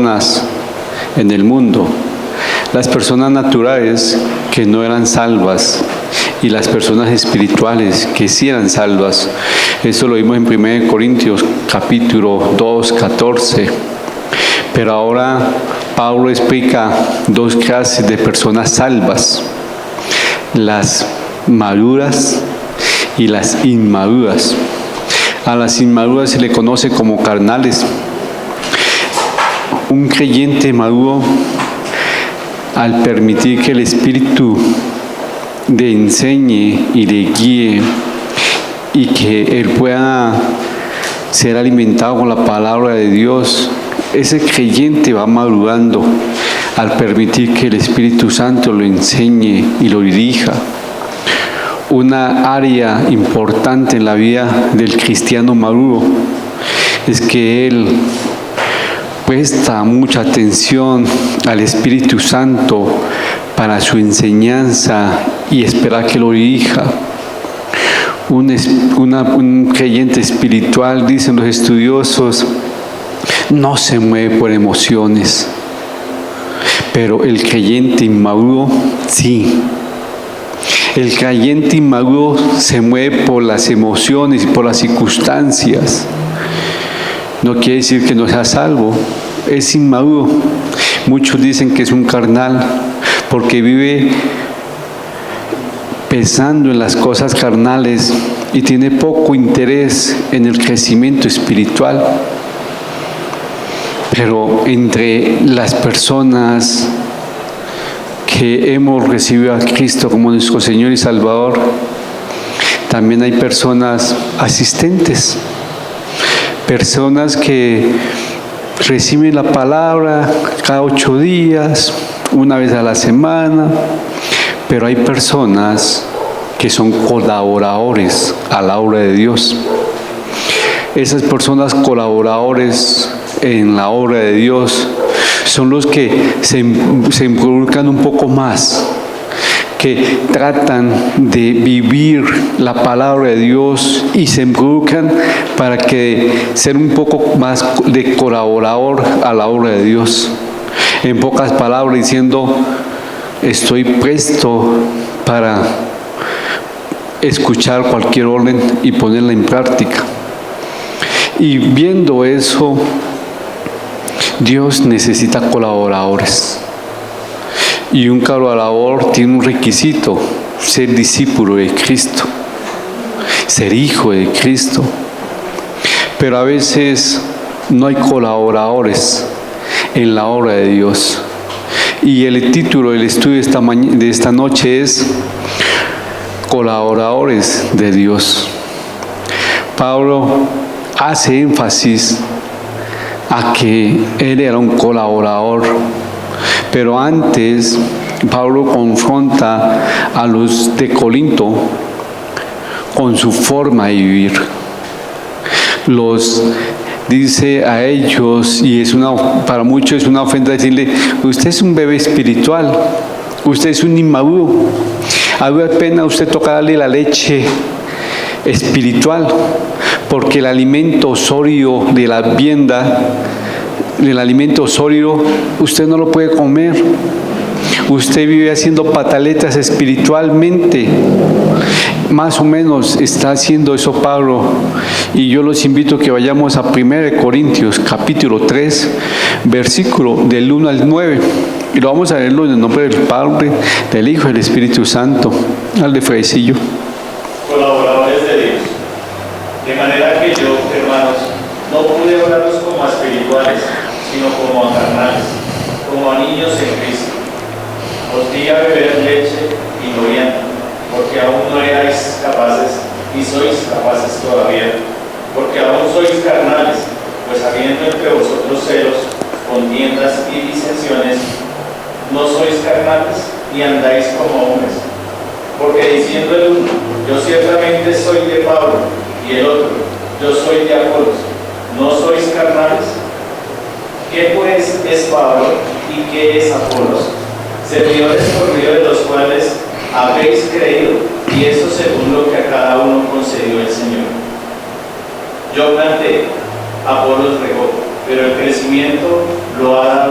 personas en el mundo, las personas naturales que no eran salvas y las personas espirituales que sí eran salvas. Eso lo vimos en 1 Corintios capítulo 2, 14. Pero ahora Pablo explica dos clases de personas salvas: las maduras y las inmaduras. A las inmaduras se le conoce como carnales. Un creyente maduro, al permitir que el Espíritu le enseñe y le guíe y que él pueda ser alimentado con la palabra de Dios, ese creyente va madurando al permitir que el Espíritu Santo lo enseñe y lo dirija. Una área importante en la vida del cristiano maduro es que él presta mucha atención al Espíritu Santo para su enseñanza y esperar que lo dirija. Un creyente espiritual, dicen los estudiosos, no se mueve por emociones, pero el creyente inmaduro sí. El creyente inmaduro se mueve por las emociones y por las circunstancias. No quiere decir que no sea salvo, es inmaduro. Muchos dicen que es un carnal porque vive pensando en las cosas carnales y tiene poco interés en el crecimiento espiritual. Pero entre las personas que hemos recibido a Cristo como nuestro Señor y Salvador, también hay personas asistentes, personas que reciben la palabra cada 8 días, una vez a la semana, pero hay personas que son colaboradores a la obra de Dios. Esas personas colaboradores en la obra de Dios son los que se involucran un poco más, que tratan de vivir la palabra de Dios y se involucran para que ser un poco más de colaborador a la obra de Dios. En pocas palabras, diciendo, estoy presto para escuchar cualquier orden y ponerla en práctica. Y viendo eso, Dios necesita colaboradores. Y un colaborador tiene un requisito: ser discípulo de Cristo, ser hijo de Cristo. Pero a veces no hay colaboradores en la obra de Dios. Y el título del estudio de esta noche es Colaboradores de Dios. Pablo hace énfasis a que él era un colaborador, pero antes Pablo confronta a los de Corinto con su forma de vivir. Los dice a ellos, y para muchos es una ofensa decirle: usted es un bebé espiritual, usted es un inmaduro, a duras penas usted toca darle la leche espiritual, porque el alimento sólido de la vianda, el alimento sólido, usted no lo puede comer. Usted vive haciendo pataletas espiritualmente. Más o menos está haciendo eso Pablo. Y yo los invito a que vayamos a 1 Corintios capítulo 3, versículo del 1 al 9. Y lo vamos a leerlo en el nombre del Padre, del Hijo y del Espíritu Santo. Al Fredecillo. Colaboradores de Dios. De manera que yo, hermanos, no pude hablaros como a espirituales, sino como a carnales, como a niños en Cristo. Os di a beber leche y no vianda, porque aún no erais capaces, y sois capaces todavía, porque aún sois carnales, pues habiendo entre vosotros celos, contiendas y disensiones, no sois carnales, ni andáis como hombres. Porque diciendo el uno, yo ciertamente soy de Pablo, y el otro, yo soy de Apolos, ¿no sois carnales? ¿Qué pues es Pablo y qué es Apolos? Servidores por medio de los cuales habéis creído, y eso según lo que a cada uno concedió el Señor. Yo planté, Apolos regó, pero el crecimiento lo ha dado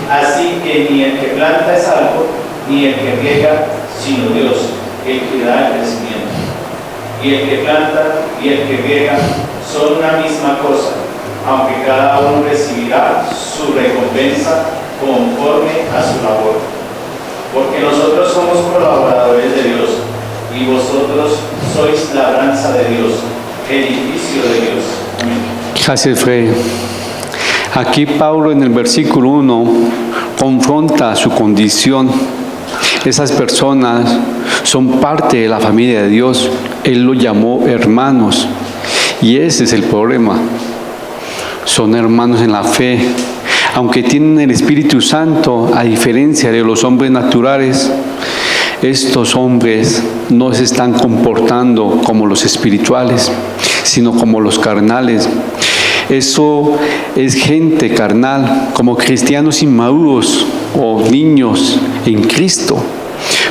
Así que ni el que planta es algo, ni el que riega, sino Dios, el que da el crecimiento. Y el que planta y el que riega son una misma cosa, aunque cada uno recibirá su recompensa conforme a su labor. Porque nosotros somos colaboradores de Dios, y vosotros sois labranza de Dios, edificio de Dios. Amén. Gracias, Fred. Aquí Pablo en el versículo 1 confronta su condición. Esas personas son parte de la familia de Dios. Él los llamó hermanos. Y ese es el problema. Son hermanos en la fe. Aunque tienen el Espíritu Santo, a diferencia de los hombres naturales, estos hombres no se están comportando como los espirituales, sino como los carnales. Eso es gente carnal, como cristianos inmaduros o niños en Cristo.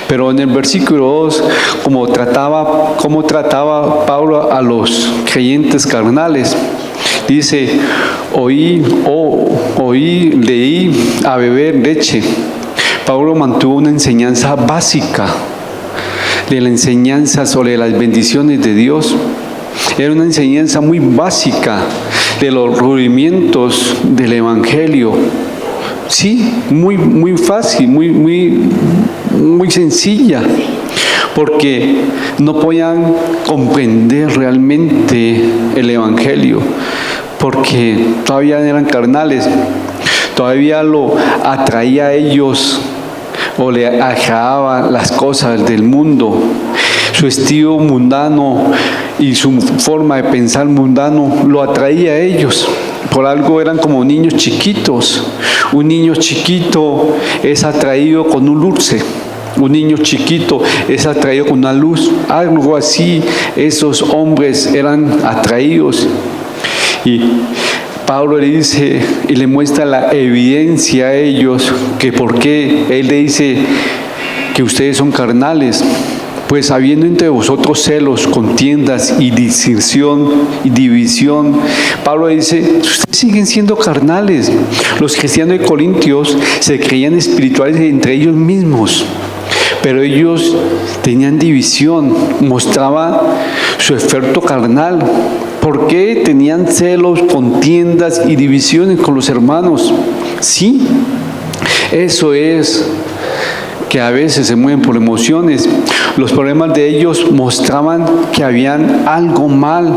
Pero en el versículo 2, cómo trataba Pablo a los creyentes carnales, dice, leí a beber leche. Pablo mantuvo una enseñanza básica de la enseñanza sobre las bendiciones de Dios. Era una enseñanza muy básica de los rudimientos del Evangelio. Sí, muy fácil, muy sencilla, porque no podían comprender realmente el Evangelio, porque todavía eran carnales, todavía lo atraía a ellos o le agradaba las cosas del mundo. Su estilo mundano y su forma de pensar mundano lo atraía a ellos. Por algo eran como niños chiquitos. Un niño chiquito es atraído con un dulce. Un niño chiquito es atraído con una luz. Algo así, esos hombres eran atraídos. Y Pablo le dice y le muestra la evidencia a ellos que por qué él le dice que ustedes son carnales. Pues habiendo entre vosotros celos, contiendas y disensión y división, Pablo dice, ustedes siguen siendo carnales. Los cristianos de Corintios se creían espirituales entre ellos mismos, pero ellos tenían división, mostraba su efecto carnal. ¿Por qué tenían celos, contiendas y divisiones con los hermanos? Sí, eso es que a veces se mueven por emociones. Los problemas de ellos mostraban que habían algo mal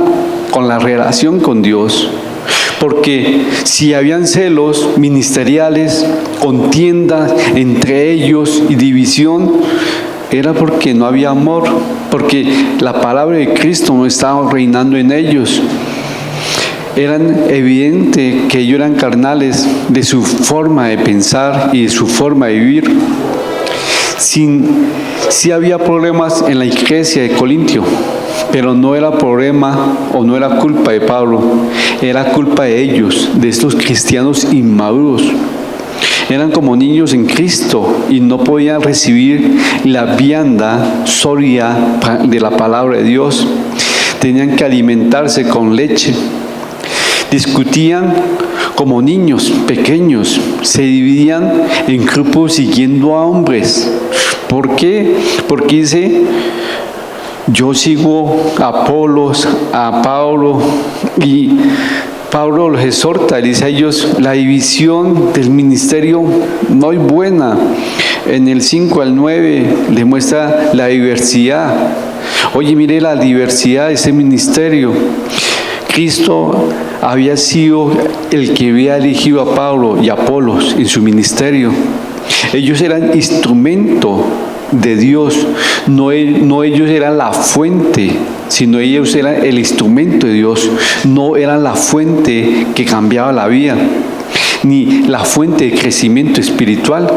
con la relación con Dios. Porque si habían celos ministeriales, contiendas entre ellos y división, era porque no había amor, porque la palabra de Cristo no estaba reinando en ellos. Eran evidente que ellos eran carnales de su forma de pensar y de su forma de vivir. Sí había problemas en la iglesia de Corintio, pero no era problema o no era culpa de Pablo, era culpa de ellos, de estos cristianos inmaduros. Eran como niños en Cristo y no podían recibir la vianda sólida de la palabra de Dios. Tenían que alimentarse con leche. Discutían como niños pequeños, se dividían en grupos siguiendo a hombres. ¿Por qué? Porque dice, yo sigo a Apolos, a Pablo, y Pablo los exhorta, dice a ellos, la división del ministerio no es buena. En el 5 al 9 le muestra la diversidad. Oye, mire la diversidad de ese ministerio. Cristo había sido el que había elegido a Pablo y a Apolos en su ministerio. Ellos eran instrumento de Dios, no ellos eran la fuente, sino ellos eran el instrumento de Dios, no eran la fuente que cambiaba la vida, ni la fuente de crecimiento espiritual.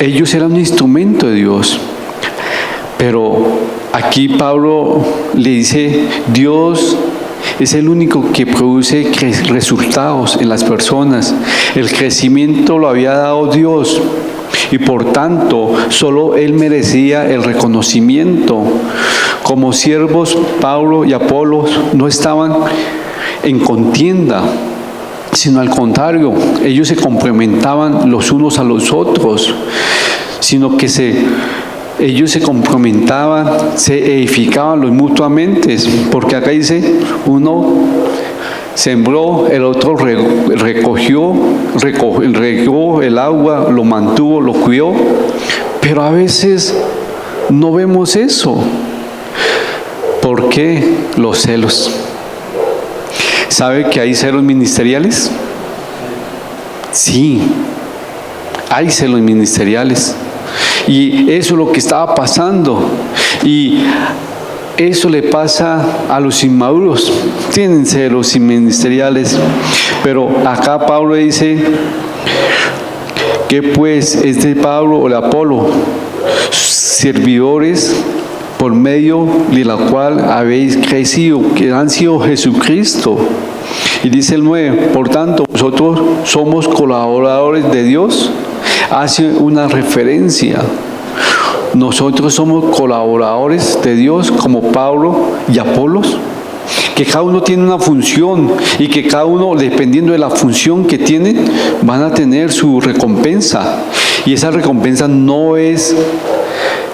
Ellos eran un instrumento de Dios. Pero aquí Pablo le dice, Dios es el único que produce resultados en las personas. El crecimiento lo había dado Dios y por tanto solo Él merecía el reconocimiento. Como siervos, Pablo y Apolos no estaban en contienda, sino al contrario, ellos se complementaban los unos a los otros, sino que ellos se complementaban, se edificaban los mutuamente, porque acá dice, uno sembró, el otro regó el agua, lo mantuvo, lo cuidó, pero a veces no vemos eso. ¿Por qué? Los celos. ¿Sabe que hay celos ministeriales? Sí, hay celos ministeriales. Y eso es lo que estaba pasando. Y eso le pasa a los inmaduros. Tienen celos ministeriales. Pero acá Pablo dice que pues es de Pablo o de Apolo, servidores por medio de la cual habéis crecido, que han sido Jesucristo. Y dice el 9, por tanto, nosotros somos colaboradores de Dios. Hace una referencia. Nosotros somos colaboradores de Dios como Pablo y Apolos, que cada uno tiene una función y que cada uno, dependiendo de la función que tiene, van a tener su recompensa. Y esa recompensa no es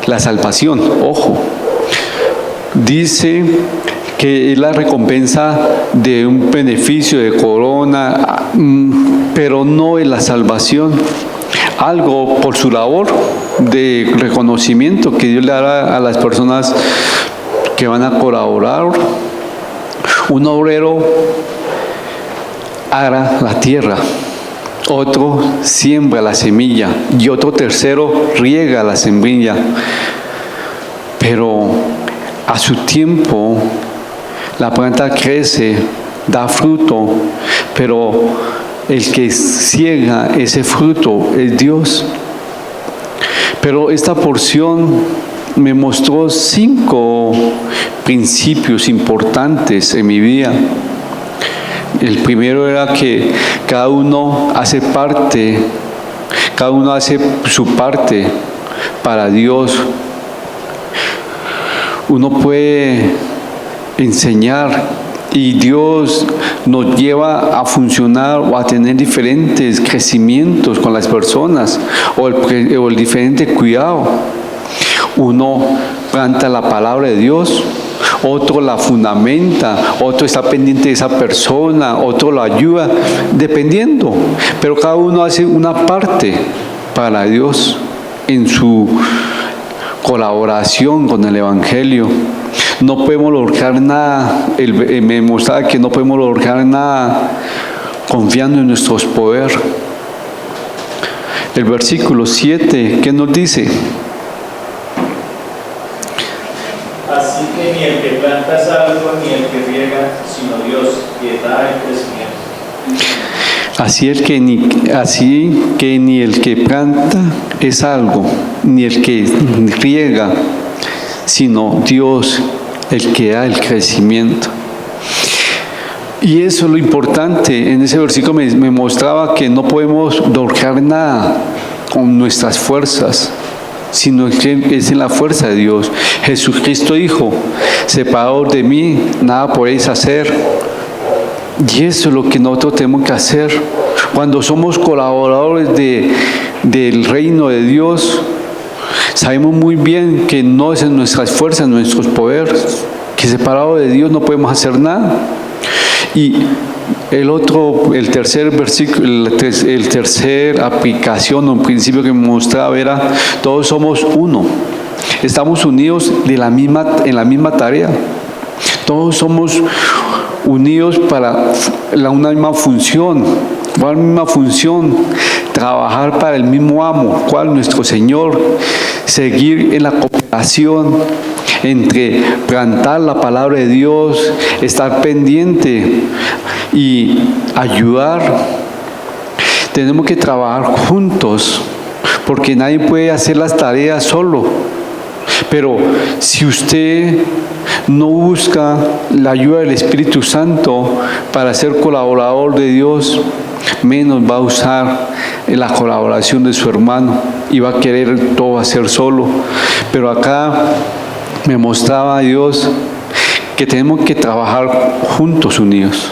la salvación, ojo. Dice que es la recompensa de un beneficio de corona, pero no es la salvación. Algo por su labor de reconocimiento que Dios le hará a las personas que van a colaborar. Un obrero ara la tierra, otro siembra la semilla y otro tercero riega la semilla. Pero a su tiempo la planta crece, da fruto, pero el que ciega ese fruto es Dios. Pero esta porción me mostró 5 principios importantes en mi vida. El primero era que cada uno hace su parte para Dios. Uno puede enseñar y Dios nos lleva a funcionar o a tener diferentes crecimientos con las personas o el diferente cuidado. Uno planta la palabra de Dios, otro la fundamenta, otro está pendiente de esa persona, otro lo ayuda, dependiendo. Pero cada uno hace una parte para Dios en su colaboración con el Evangelio. No podemos lograr nada, me mostraba que no podemos lograr nada confiando en nuestros poderes. El versículo 7, ¿qué nos dice? Así que ni el que planta es algo, ni el que riega, sino Dios, que da el crecimiento. Así que ni el que planta es algo, ni el que riega, sino Dios, el que da el crecimiento. Y eso es lo importante. En ese versículo me mostraba que no podemos lograr nada con nuestras fuerzas, sino que es en la fuerza de Dios. Jesucristo dijo, separados de mí, nada podéis hacer. Y eso es lo que nosotros tenemos que hacer. Cuando somos colaboradores del reino de Dios, sabemos muy bien que no es en nuestras fuerzas, en nuestros poderes, que separados de Dios no podemos hacer nada. Y el tercer versículo, el tercer aplicación o un principio que me mostraba era, todos somos uno. Estamos unidos en la misma tarea. Todos somos unidos para una misma función. ¿Cuál misma función? Trabajar para el mismo amo, ¿cuál? Nuestro Señor. Seguir en la cooperación entre plantar la palabra de Dios, estar pendiente y ayudar. Tenemos que trabajar juntos, porque nadie puede hacer las tareas solo. Pero si usted no busca la ayuda del Espíritu Santo para ser colaborador de Dios, menos va a usar la colaboración de su hermano y va a querer todo hacer solo. Pero acá me mostraba Dios que tenemos que trabajar juntos, unidos.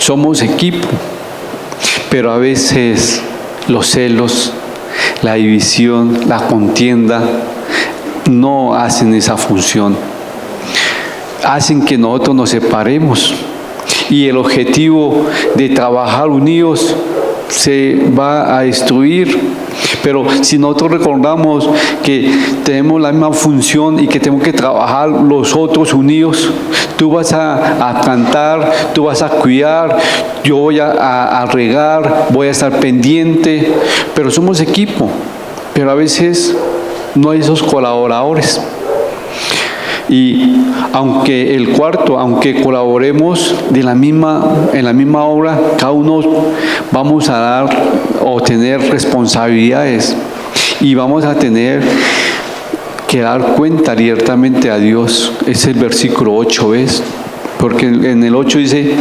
somos equipo, pero a veces los celos, la división, la contienda no hacen esa función. Hacen que nosotros nos separemos y el objetivo de trabajar unidos se va a destruir. Pero si nosotros recordamos que tenemos la misma función y que tenemos que trabajar los otros unidos, tú vas a cantar, tú vas a cuidar, yo voy a regar, voy a estar pendiente, pero somos equipo. Pero a veces no hay esos colaboradores. Y aunque colaboremos en la misma obra, cada uno vamos a dar o tener responsabilidades y vamos a tener que dar cuenta abiertamente a Dios. Es el versículo 8, ¿ves? Porque en el 8 dice: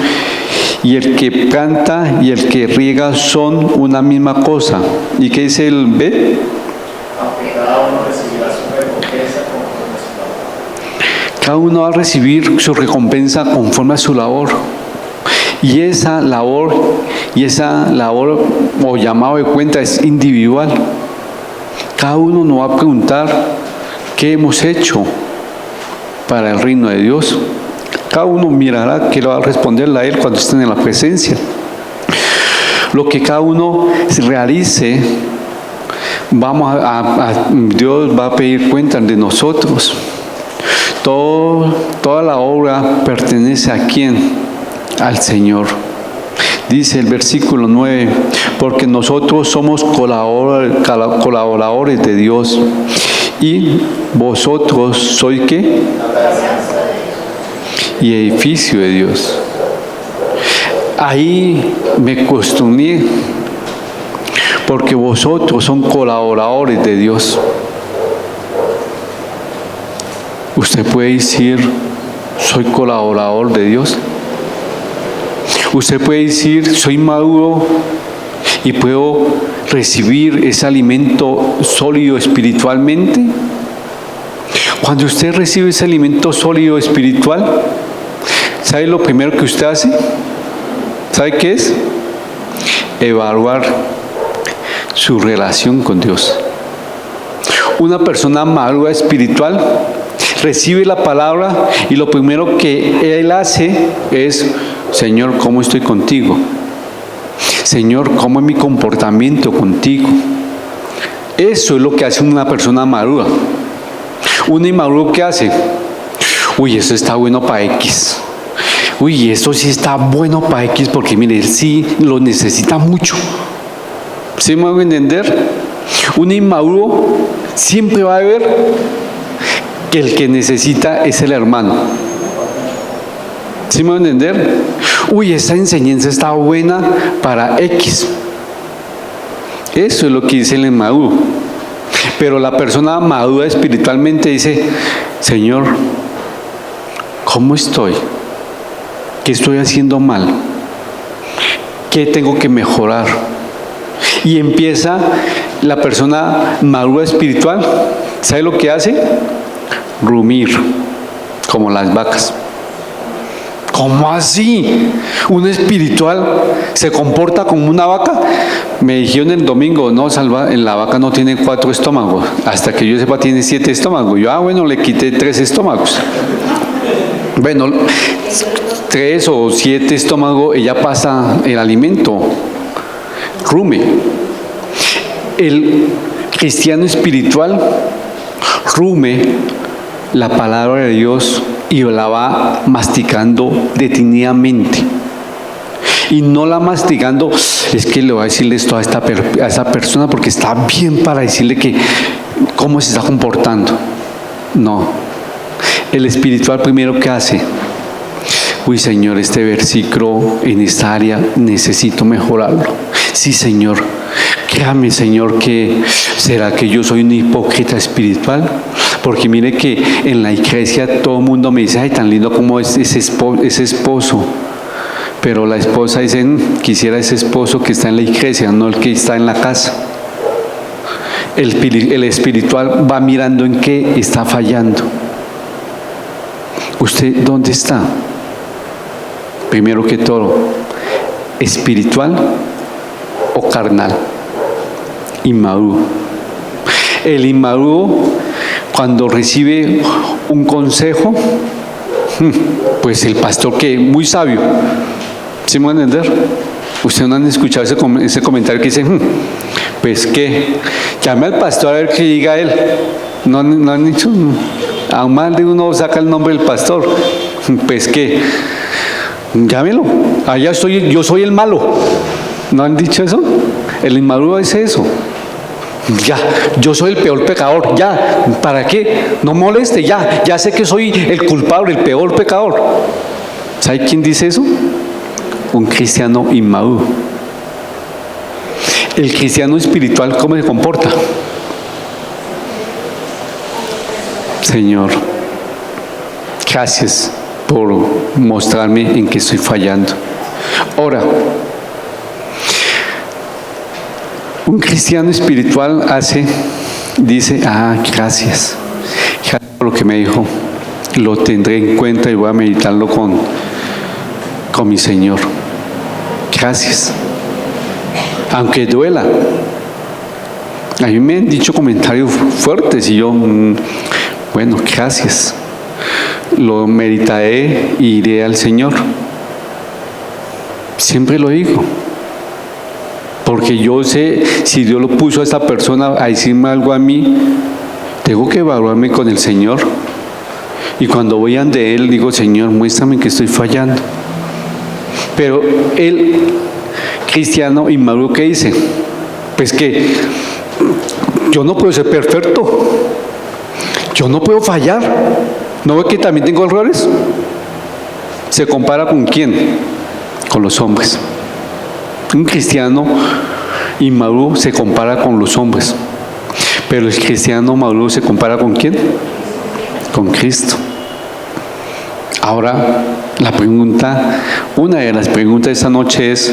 y el que canta y el que riega son una misma cosa. ¿Y qué dice el B? Cada uno va a recibir su recompensa conforme a su labor. Y esa labor o llamado de cuenta es individual. Cada uno nos va a preguntar qué hemos hecho para el reino de Dios. Cada uno mirará qué le va a responderle a él cuando estén en la presencia. Lo que cada uno realice, Dios va a pedir cuentas de nosotros. Toda la obra pertenece ¿a quién? Al Señor. Dice el versículo 9: porque nosotros somos colaboradores de Dios, y vosotros sois ¿qué? Y edificio de Dios. Ahí me cuestioné, porque vosotros son colaboradores de Dios. Usted puede decir: soy colaborador de Dios. Usted puede decir: soy maduro y puedo recibir ese alimento sólido espiritualmente. Cuando usted recibe ese alimento sólido espiritual, ¿sabe lo primero que usted hace? ¿Sabe qué es? Evaluar su relación con Dios. Una persona madura espiritual recibe la palabra y lo primero que él hace es: Señor, ¿cómo estoy contigo? Señor, ¿cómo es mi comportamiento contigo? Eso es lo que hace una persona madura. Un inmaduro, ¿qué hace? Uy, eso está bueno para X. Uy, esto sí está bueno para X porque mire, él sí lo necesita mucho. ¿Sí me van a entender? Un inmaduro siempre va a ver que el que necesita es el hermano. ¿Sí me van a entender? Uy, esa enseñanza está buena para X. Eso es lo que dice el inmaduro. Pero la persona madura espiritualmente dice: Señor, ¿cómo estoy? ¿Qué estoy haciendo mal? ¿Qué tengo que mejorar? Y empieza la persona madura espiritual. ¿Sabe lo que hace? Rumir, como las vacas. ¿Cómo así? ¿Un espiritual se comporta como una vaca? Me dijeron el domingo: no, Salva, la vaca no tiene 4 estómagos. Hasta que yo sepa tiene 7 estómagos. Yo, bueno, le quité 3 estómagos. Bueno, 3 o 7 estómagos, ella pasa el alimento. Rume. El cristiano espiritual rume la palabra de Dios y la va masticando detenidamente. Y no la masticando, es que le voy a decirle esto a esa persona porque está bien para decirle que cómo se está comportando. No. El espiritual primero, ¿qué hace? Uy, Señor, este versículo en esta área necesito mejorarlo. Sí, Señor. Créame, Señor, que ¿será que yo soy un hipócrita espiritual? Porque mire que en la iglesia todo el mundo me dice: ay, tan lindo como es ese esposo. Pero la esposa dice: quisiera ese esposo que está en la iglesia, no el que está en la casa. El espiritual va mirando en qué está fallando. ¿Usted dónde está? Primero que todo, ¿espiritual o carnal? Inmaduro. El inmaduro, cuando recibe un consejo, pues el pastor, que muy sabio, ¿sí me van a entender? Ustedes no han escuchado ese comentario que dice, pues que llame al pastor a ver qué diga él. No han dicho, aún más de uno saca el nombre del pastor. Pues que llámelo, allá estoy, yo soy el malo. ¿No han dicho eso? El inmaduro dice eso. Ya, yo soy el peor pecador, ya, ¿para qué? No moleste, ya sé que soy el culpable, el peor pecador. ¿Sabe quién dice eso? Un cristiano inmaduro. El cristiano espiritual, ¿cómo se comporta? Señor, gracias por mostrarme en que estoy fallando. Ahora, un cristiano espiritual dice, gracias por lo que me dijo, lo tendré en cuenta y voy a meditarlo con mi Señor. Gracias. Aunque duela. A mí me han dicho comentarios fuertes y yo, bueno, gracias. Lo meditaré y iré al Señor. Siempre lo digo. Porque yo sé, si Dios lo puso a esta persona a decirme algo a mí, tengo que evaluarme con el Señor. Y cuando voy ante Él, digo, Señor, muéstrame que estoy fallando. Pero el cristiano inmaduro, ¿qué dice? Pues que yo no puedo ser perfecto. Yo no puedo fallar. ¿No ve que también tengo errores? ¿Se compara con quién? Con los hombres. Un cristiano inmaduro se compara con los hombres, pero el cristiano maduro se compara ¿con quién? Con Cristo. Ahora, una de las preguntas de esta noche es,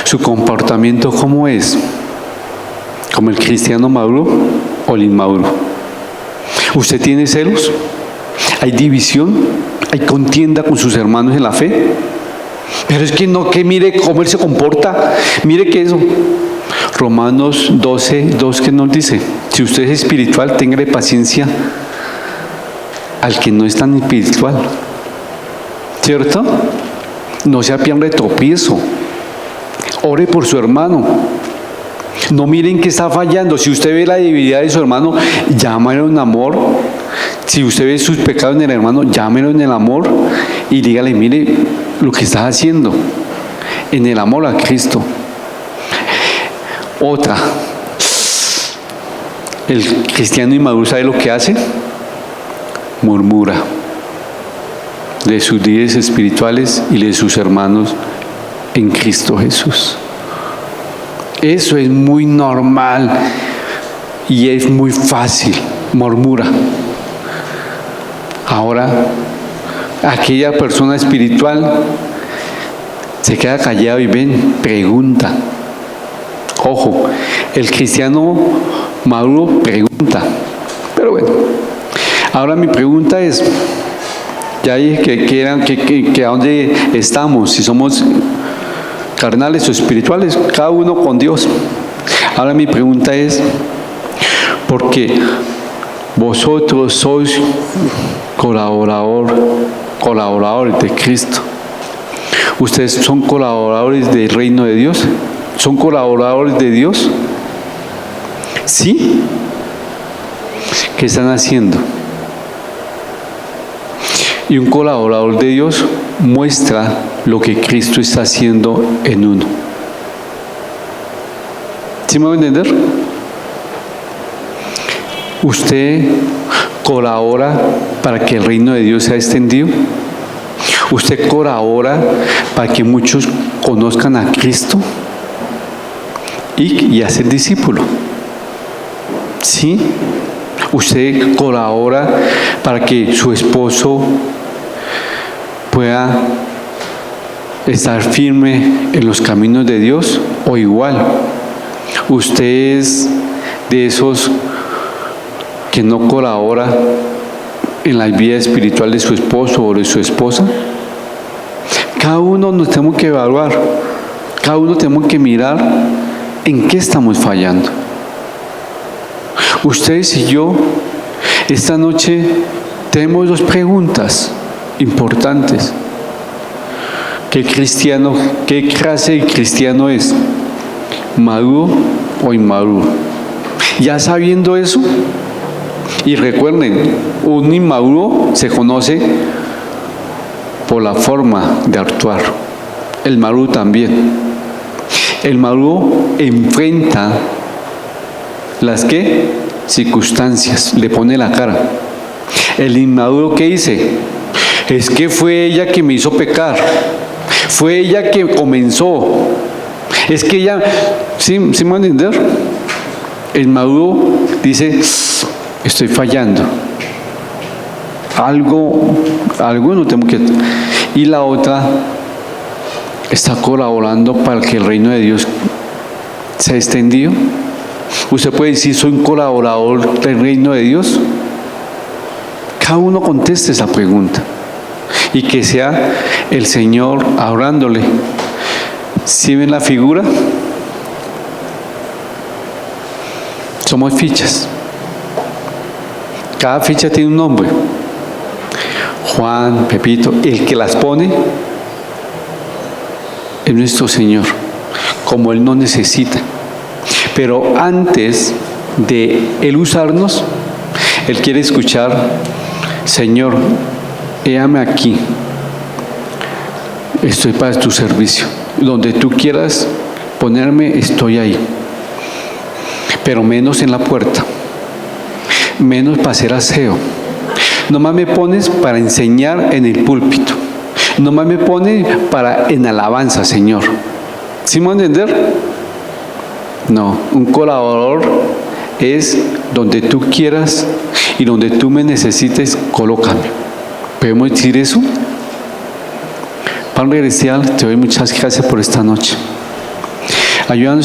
¿su comportamiento cómo es? ¿Como el cristiano maduro o el inmaduro? ¿Usted tiene celos? ¿Hay división? ¿Hay contienda con sus hermanos en la fe? Pero es que no, que mire cómo él se comporta, mire que eso. Romanos 12:2 que nos dice, si usted es espiritual, téngale paciencia al que no es tan espiritual, ¿cierto? No sea piedra de tropiezo, ore por su hermano, no miren que está fallando. Si usted ve la debilidad de su hermano, llámalo en amor. Si usted ve sus pecados en el hermano, llámelo en el amor y dígale, mire lo que estás haciendo, en el amor a Cristo. Otra, el cristiano inmaduro, ¿sabe lo que hace? Murmura de sus líderes espirituales y de sus hermanos en Cristo Jesús. Eso es muy normal y es muy fácil, murmura. Ahora, aquella persona espiritual se queda callado y pregunta. Ojo, el cristiano maduro pregunta. Pero bueno, ahora mi pregunta es, ya dije que a dónde estamos, si somos carnales o espirituales, cada uno con Dios. Ahora mi pregunta es, porque vosotros sois colaboradores de Cristo. ¿Ustedes son colaboradores del reino de Dios? ¿Son colaboradores de Dios? ¿Sí? ¿Qué están haciendo? Y un colaborador de Dios muestra lo que Cristo está haciendo en uno. ¿Sí me va a entender? ¿Usted colabora para que el reino de Dios sea extendido? ¿Usted colabora para que muchos conozcan a Cristo y hacer discípulo? ¿Sí? ¿Usted colabora para que su esposo pueda estar firme en los caminos de Dios? ¿O igual? ¿Usted es de esos que no colabora en la vida espiritual de su esposo o de su esposa? Cada uno nos tenemos que evaluar. Cada uno tenemos que mirar en qué estamos fallando. Ustedes y yo, esta noche, tenemos dos preguntas importantes. ¿Qué clase de cristiano es? ¿Maduro o inmaduro? Ya sabiendo eso, y recuerden, un inmaduro se conoce por la forma de actuar. El maduro también. El maduro enfrenta las circunstancias, le pone la cara. El inmaduro, ¿qué dice? Es que fue ella que me hizo pecar, fue ella que comenzó, es que ella, ¿sí me van a entender? El maduro dice, estoy fallando, algo no tengo que... Y la otra está colaborando para que el reino de Dios sea extendido. Usted puede decir, soy un colaborador del reino de Dios. Cada uno conteste esa pregunta y que sea el Señor hablándole. ¿Sí ven la figura? Somos fichas. Cada ficha tiene un nombre. Juan, Pepito, el que las pone es nuestro Señor, como Él no necesita. Pero antes de Él usarnos, Él quiere escuchar, Señor, héame aquí, estoy para tu servicio, donde tú quieras ponerme, estoy ahí, pero menos en la puerta, menos para hacer aseo. Nomás me pones para enseñar en el púlpito, nomás me pones en alabanza, Señor. ¿Sí me van a entender? No, un colaborador es donde tú quieras y donde tú me necesites, colócame. ¿Podemos decir eso? Padre Celestial, te doy muchas gracias por esta noche. Ayúdanos